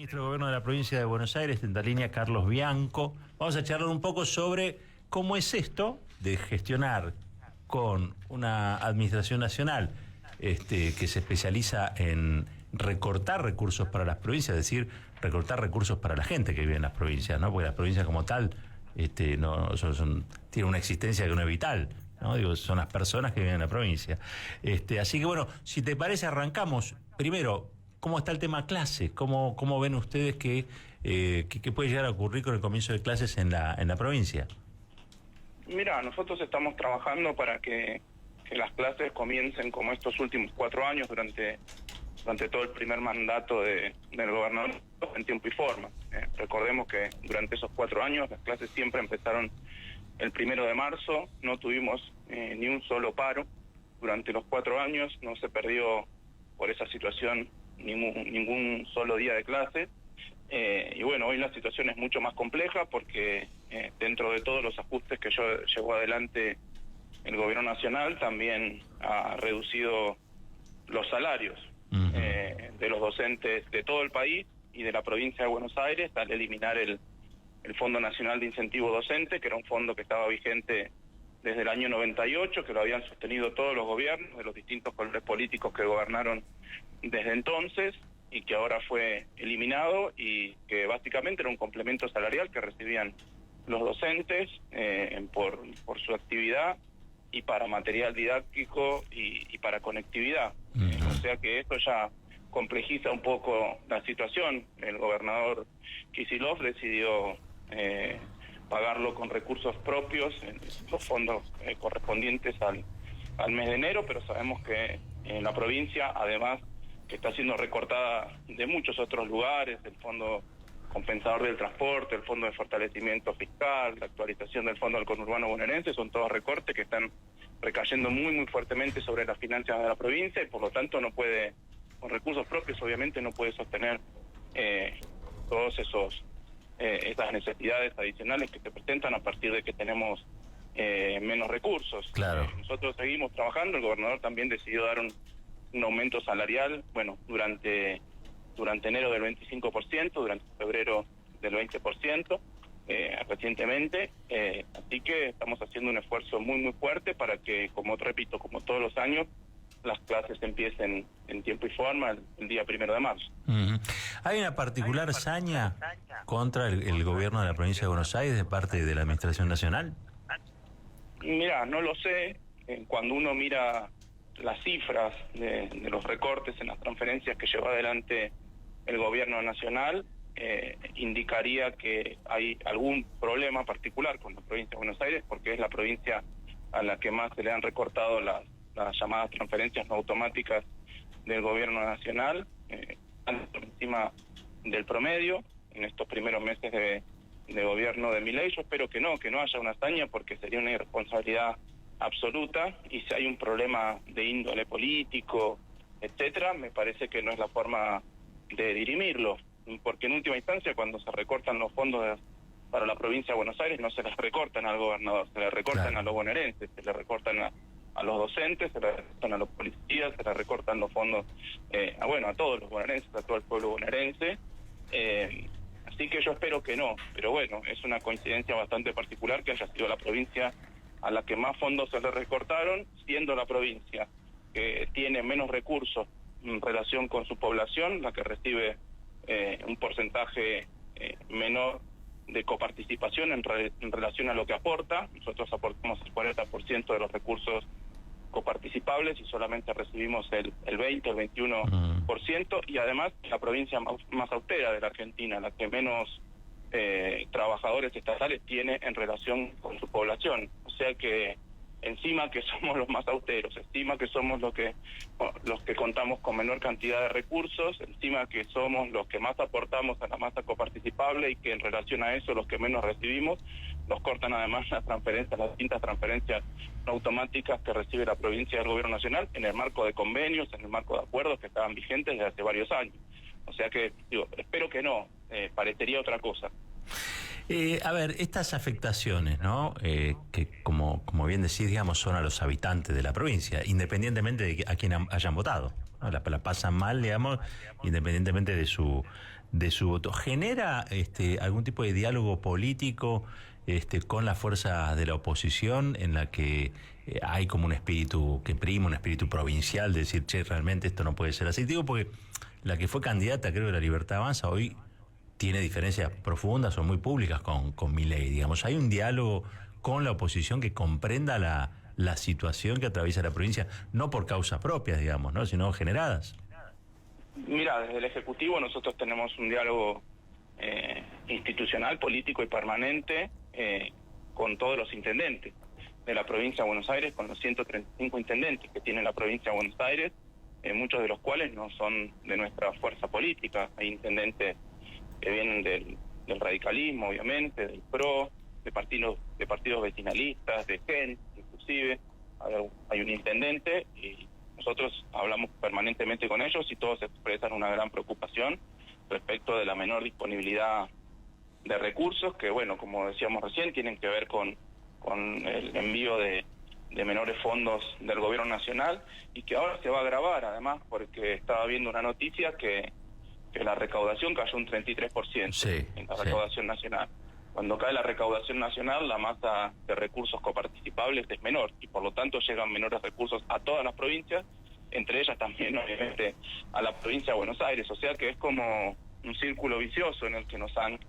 ministro de Gobierno de la Provincia de Buenos Aires, en la línea Carlos Bianco. Vamos a charlar un poco sobre cómo es esto de gestionar con una administración nacional que se especializa en recortar recursos para las provincias, es decir, recortar recursos para la gente que vive en las provincias, ¿no? Porque las provincias como tal no tienen una existencia que no es vital, ¿no? Digo, son las personas que viven en la provincia. Así que bueno, si te parece, arrancamos. Primero, ¿cómo está el tema clase? ¿Cómo ven ustedes que puede llegar a ocurrir con el comienzo de clases en la provincia? Mira, nosotros estamos trabajando para que las clases comiencen como estos últimos 4 años durante todo el primer mandato del gobernador en tiempo y forma. Recordemos que durante esos 4 años las clases siempre empezaron el 1 de marzo, no tuvimos ni un solo paro durante los 4 años, no se perdió por esa situación ningún solo día de clase. Y bueno, hoy la situación es mucho más compleja porque dentro de todos los ajustes que llevó adelante el gobierno nacional, también ha reducido los salarios de los docentes de todo el país y de la provincia de Buenos Aires al eliminar el Fondo Nacional de Incentivo Docente, que era un fondo que estaba vigente desde el año 98, que lo habían sostenido todos los gobiernos de los distintos colores políticos que gobernaron desde entonces, y que ahora fue eliminado, y que básicamente era un complemento salarial que recibían los docentes por su actividad y para material didáctico y para conectividad. O sea que esto ya complejiza un poco la situación. El gobernador Kicillof decidió pagarlo con recursos propios en los fondos correspondientes al mes de enero, pero sabemos que en la provincia, además que está siendo recortada de muchos otros lugares, el Fondo Compensador del Transporte, el Fondo de Fortalecimiento Fiscal, la actualización del Fondo del Conurbano Bonaerense, son todos recortes que están recayendo muy fuertemente sobre las finanzas de la provincia, y por lo tanto no puede, con recursos propios obviamente no puede sostener todos esas necesidades adicionales que se presentan a partir de que tenemos menos recursos. Claro. Nosotros seguimos trabajando, el gobernador también decidió dar un aumento salarial, bueno, durante enero del 25%, durante febrero del 20%, recientemente, así que estamos haciendo un esfuerzo muy fuerte para que, como repito, como todos los años, las clases empiecen en tiempo y forma el día 1 de marzo. ¿Hay una particular saña contra el gobierno de la provincia de Buenos Aires de parte de la administración nacional? Mira, no lo sé. Cuando uno mira las cifras de los recortes en las transferencias que llevó adelante el gobierno nacional, indicaría que hay algún problema particular con la provincia de Buenos Aires, porque es la provincia a la que más se le han recortado las llamadas transferencias no automáticas del gobierno nacional, por encima del promedio en estos primeros meses de gobierno de Milei. Yo espero que no haya una hazaña, porque sería una irresponsabilidad absoluta, y si hay un problema de índole político, etcétera, me parece que no es la forma de dirimirlo, porque en última instancia, cuando se recortan los fondos para la provincia de Buenos Aires, no se les recortan al gobernador, se les recortan a los bonaerenses, se les recortan a los docentes, se les recortan a los policías, se les recortan los fondos a todos los bonaerenses, a todo el pueblo bonaerense. Así que yo espero que no, pero bueno, es una coincidencia bastante particular que haya sido la provincia a la que más fondos se le recortaron, siendo la provincia que tiene menos recursos en relación con su población, la que recibe un porcentaje menor de coparticipación en relación a lo que aporta. Nosotros aportamos el 40% de los recursos coparticipables y solamente recibimos el 20, el 21%, y además la provincia más austera de la Argentina, la que menos trabajadores estatales tiene en relación con su población. O sea que encima que somos los más austeros, encima que somos los que contamos con menor cantidad de recursos, encima que somos los que más aportamos a la masa coparticipable, y que en relación a eso los que menos recibimos, nos cortan además las distintas transferencias no automáticas que recibe la provincia del gobierno nacional en el marco de convenios, en el marco de acuerdos que estaban vigentes desde hace varios años. O sea que, espero que no, parecería otra cosa. A ver, estas afectaciones, ¿no? Que como bien decís, digamos, son a los habitantes de la provincia, independientemente de a quien hayan votado, ¿no? La pasan mal, digamos, independientemente de su de su voto. ¿Genera algún tipo de diálogo político con las fuerzas de la oposición en la que hay como un espíritu que prima, un espíritu provincial de decir, che, realmente esto no puede ser así? Digo porque la que fue candidata, creo, de La Libertad Avanza, hoy tiene diferencias profundas o muy públicas con Milei, digamos. ¿Hay un diálogo con la oposición que comprenda la situación que atraviesa la provincia, no por causas propias, digamos, ¿no?, sino generadas? Mira, desde el Ejecutivo nosotros tenemos un diálogo institucional, político y permanente con todos los intendentes de la provincia de Buenos Aires, con los 135 intendentes que tiene la provincia de Buenos Aires, muchos de los cuales no son de nuestra fuerza política. Hay intendentes que vienen del radicalismo, obviamente, del PRO, de partidos vecinalistas, de GEN, inclusive. Hay un intendente y nosotros hablamos permanentemente con ellos y todos expresan una gran preocupación respecto de la menor disponibilidad de recursos que, bueno, como decíamos recién, tienen que ver con el envío de menores fondos del gobierno nacional y que ahora se va a agravar, además, porque estaba viendo una noticia que la recaudación cayó un 33% en la recaudación nacional. Cuando cae la recaudación nacional, la masa de recursos coparticipables es menor y por lo tanto llegan menores recursos a todas las provincias, entre ellas también obviamente a la provincia de Buenos Aires. O sea que es como un círculo vicioso en el que nos han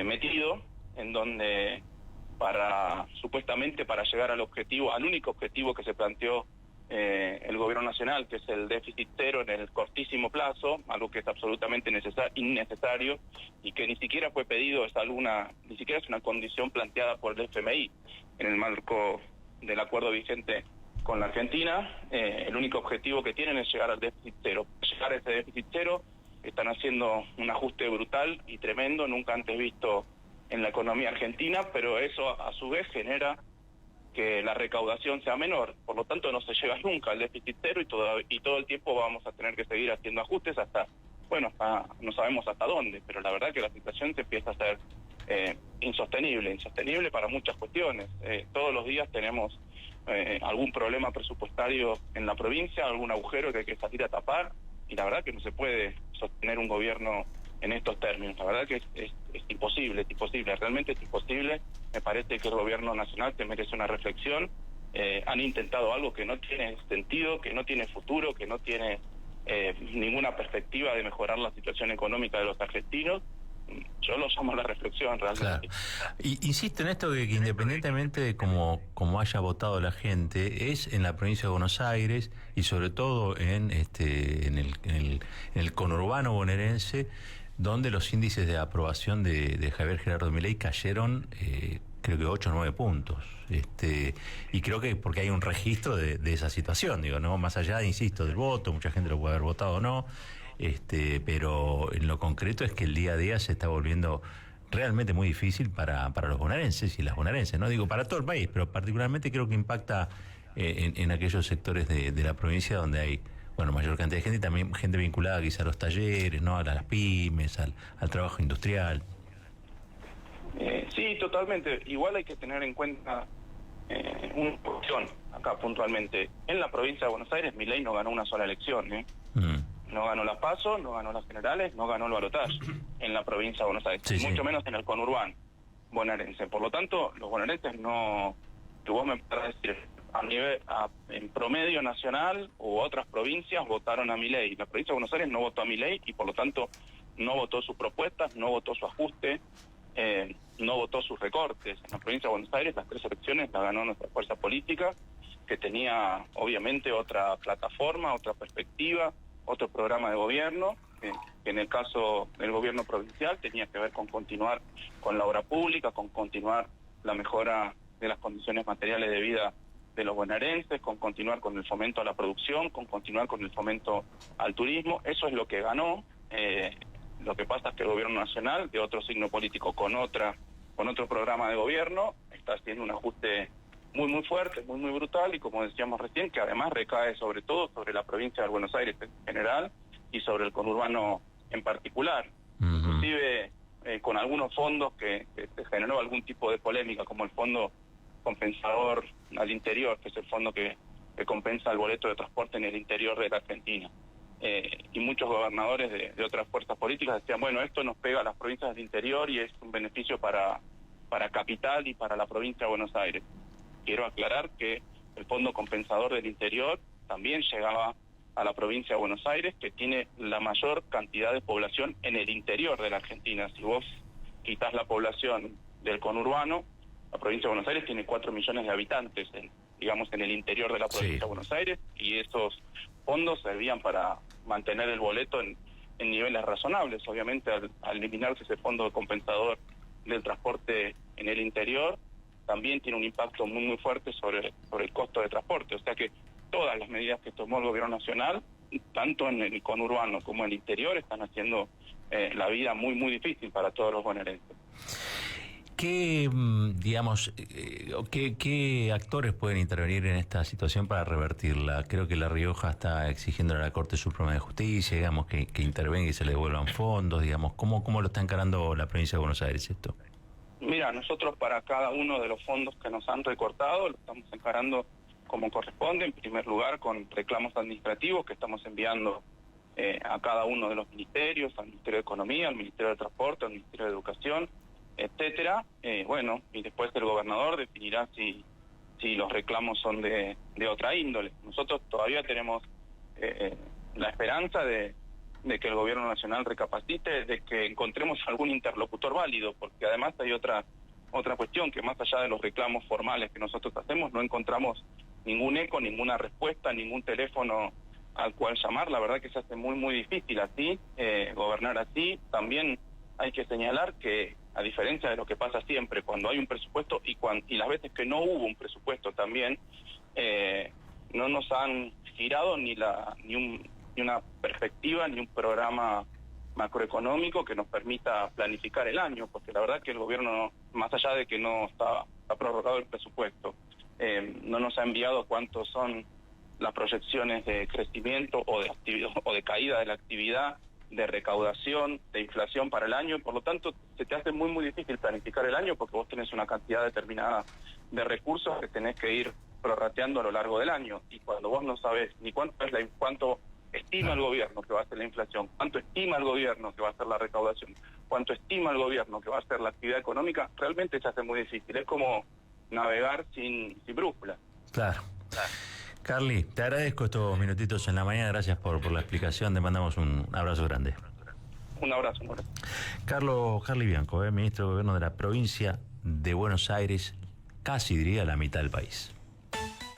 metido, en donde supuestamente para llegar al único objetivo que se planteó el gobierno nacional, que es el déficit cero en el cortísimo plazo, algo que es absolutamente innecesario y que ni siquiera fue pedido, ni siquiera es una condición planteada por el FMI en el marco del acuerdo vigente con la Argentina. El único objetivo que tienen es llegar al déficit cero. Para llegar a ese déficit cero están haciendo un ajuste brutal y tremendo, nunca antes visto en la economía argentina, pero eso a su vez genera que la recaudación sea menor, por lo tanto no se llega nunca al déficit cero y todo el tiempo vamos a tener que seguir haciendo ajustes hasta no sabemos hasta dónde, pero la verdad que la situación se empieza a ser insostenible para muchas cuestiones. Todos los días tenemos algún problema presupuestario en la provincia, algún agujero que hay que salir a tapar y la verdad que no se puede sostener un gobierno en estos términos. La verdad que es imposible, realmente es imposible. Me parece que el gobierno nacional se merece una reflexión. Han intentado algo que no tiene sentido, que no tiene futuro, que no tiene ninguna perspectiva de mejorar la situación económica de los argentinos. Yo lo llamo a la reflexión, realmente. Claro. Y insisto en esto de que independientemente de cómo haya votado la gente, es en la provincia de Buenos Aires y sobre todo en el conurbano bonaerense donde los índices de aprobación de Javier Gerardo Milei cayeron creo que 8 o 9 puntos. Y creo que porque hay un registro de esa situación, digo, no más allá, insisto, del voto, mucha gente lo puede haber votado o no, pero en lo concreto es que el día a día se está volviendo realmente muy difícil para los bonaerenses y las bonaerenses, no digo para todo el país, pero particularmente creo que impacta en aquellos sectores de la provincia donde hay mayor cantidad de gente y también gente vinculada quizá a los talleres, ¿no?, a las pymes, al trabajo industrial. Sí, totalmente. Igual hay que tener en cuenta una cuestión acá puntualmente. En la provincia de Buenos Aires, Milei no ganó una sola elección, No ganó las PASO, no ganó las generales, no ganó el balotaje en la provincia de Buenos Aires, mucho menos en el conurbano bonaerense. Por lo tanto, los bonaerenses no, que vos me podrás decir, en promedio nacional u otras provincias votaron a Milei. La provincia de Buenos Aires no votó a Milei y por lo tanto no votó sus propuestas, no votó su ajuste, no votó sus recortes. En la provincia de Buenos Aires las 3 elecciones las ganó nuestra fuerza política, que tenía obviamente otra plataforma, otra perspectiva, otro programa de gobierno, que en el caso del gobierno provincial tenía que ver con continuar con la obra pública, con continuar la mejora de las condiciones materiales de vida de los bonaerenses, con continuar con el fomento a la producción, con continuar con el fomento al turismo. Eso es lo que ganó. Lo que pasa es que el gobierno nacional, de otro signo político, con otro programa de gobierno, está haciendo un ajuste muy fuerte, muy brutal, y como decíamos recién, que además recae sobre todo sobre la provincia de Buenos Aires en general y sobre el conurbano en particular. Inclusive con algunos fondos que se generó algún tipo de polémica, como el fondo compensador al interior, que es el fondo que compensa el boleto de transporte en el interior de la Argentina. y muchos gobernadores de otras fuerzas políticas decían, bueno, esto nos pega a las provincias del interior y es un beneficio para Capital y para la provincia de Buenos Aires. Quiero aclarar que el Fondo Compensador del Interior también llegaba a la provincia de Buenos Aires, que tiene la mayor cantidad de población en el interior de la Argentina. Si vos quitas la población del conurbano, la provincia de Buenos Aires tiene 4 millones de habitantes, en el interior de la provincia de Buenos Aires, y esos fondos servían para mantener el boleto en niveles razonables. Obviamente, al eliminarse ese fondo compensador del transporte en el interior, también tiene un impacto muy, muy fuerte sobre el costo de transporte. O sea que todas las medidas que tomó el gobierno nacional, tanto en el conurbano como en el interior, están haciendo la vida muy, muy difícil para todos los bonaerenses. ¿Qué actores pueden intervenir en esta situación para revertirla? Creo que La Rioja está exigiendo a la Corte Suprema de Justicia, que intervenga y se le devuelvan fondos, ¿Cómo lo está encarando la provincia de Buenos Aires esto? Mira, nosotros para cada uno de los fondos que nos han recortado lo estamos encarando como corresponde, en primer lugar con reclamos administrativos que estamos enviando a cada uno de los ministerios, al Ministerio de Economía, al Ministerio de Transporte, al Ministerio de Educación, etcétera. Y después el gobernador definirá si los reclamos son de otra índole. Nosotros todavía tenemos la esperanza de que el gobierno nacional recapacite, de que encontremos algún interlocutor válido, porque además hay otra cuestión, que más allá de los reclamos formales que nosotros hacemos, no encontramos ningún eco, ninguna respuesta, ningún teléfono al cual llamar. La verdad que se hace muy, muy difícil así, gobernar así. También hay que señalar que, a diferencia de lo que pasa siempre, cuando hay un presupuesto y las veces que no hubo un presupuesto también, no nos han girado ni una perspectiva, ni un programa macroeconómico que nos permita planificar el año, porque la verdad que el gobierno, más allá de que no está prorrogado el presupuesto, no nos ha enviado cuántos son las proyecciones de crecimiento o de caída de la actividad, de recaudación, de inflación para el año. Por lo tanto, se te hace muy, muy difícil planificar el año, porque vos tenés una cantidad determinada de recursos que tenés que ir prorrateando a lo largo del año, y cuando vos no sabés ni cuánto estima el gobierno que va a ser la inflación, cuánto estima el gobierno que va a ser la recaudación, cuánto estima el gobierno que va a ser la actividad económica, realmente se hace muy difícil. Es como navegar sin brújula. Claro. Carly, te agradezco estos minutitos en la mañana, gracias por la explicación, te mandamos un abrazo grande. Un abrazo. Carly Bianco, ministro de Gobierno de la provincia de Buenos Aires, casi diría la mitad del país.